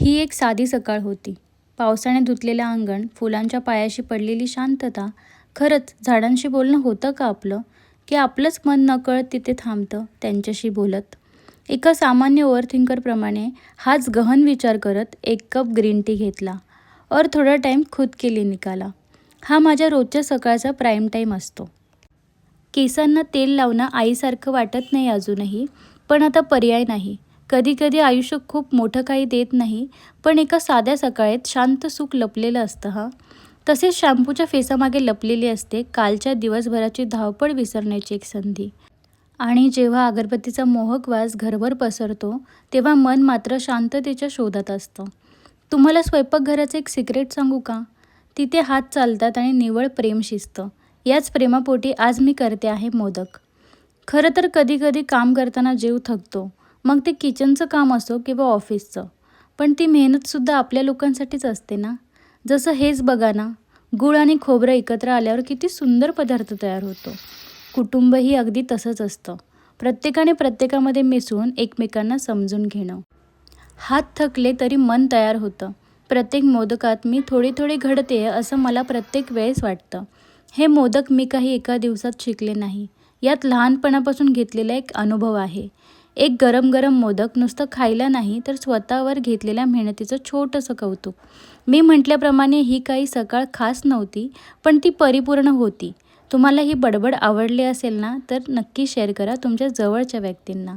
ही एक साधी सकाळ होती. पावसाने धुतलेलं अंगण, फुलांच्या पायाशी पडलेली शांतता. खरंच झाडांशी बोलणं होतं का आपलं? की आपलंच मन नकळत तिथे थांबतं त्यांच्याशी बोलत? एका सामान्य ओव्हरथिंकरप्रमाणे हाच गहन विचार करत एक कप ग्रीन टी घेतला और थोडा टाईम खुद के लिए निकाला. हा माझ्या रोजच्या सकाळचा प्राईम टाईम असतो. केसांना तेल लावणं आईसारखं वाटत नाही अजूनही, पण आता पर्याय नाही. कधीकधी आयुष्य खूप मोठं काही देत नाही, पण एका साध्या सकाळीत शांत सुख लपलेलं असतं हां. तसेच शॅम्पूच्या फेसामागे लपलेली असते कालच्या दिवसभराची धावपळ विसरण्याची एक संधी. आणि जेव्हा अगरबत्तीचा मोहक वास घरभर पसरतो, तेव्हा मन मात्र शांततेच्या शोधात असतं. तुम्हाला स्वयंपाकघराचं एक सिक्रेट सांगू का? तिथे हात चालतात आणि निव्वळ प्रेम शिजतं. याच प्रेमापोटी आज मी करते आहे मोदक. खरं तर कधीकधी काम करताना जीव थकतो. मग ते किचनचं काम असो किंवा ऑफिसचं. पण ती मेहनतसुद्धा आपल्या लोकांसाठीच असते ना. जसं हेच बघा ना, गूळ आणि खोबरं एकत्र आल्यावर किती सुंदर पदार्थ तयार होतो. कुटुंबही अगदी तसंच असतं. प्रत्येकाने प्रत्येकामध्ये मिसळून एकमेकांना समजून घेणं. हात थकले तरी मन तयार होतं. प्रत्येक मोदकात मी थोडी थोडी घडते असं मला प्रत्येक वेळेस वाटतं. हे मोदक मी काही एका दिवसात शिकले नाही. यात लहानपणापासून घेतलेला एक अनुभव आहे. एक गरम गरम मोदक नुसतं खायला नाही, तर स्वतःवर घेतलेल्या मेहनतीचं छोटंसं कौतुक. मी म्हटल्याप्रमाणे ही काही सकाळ खास नव्हती, पण ती परिपूर्ण होती. तुम्हाला ही बडबड आवडली असेल ना, तर नक्की शेअर करा तुमच्या जवळच्या व्यक्तींना.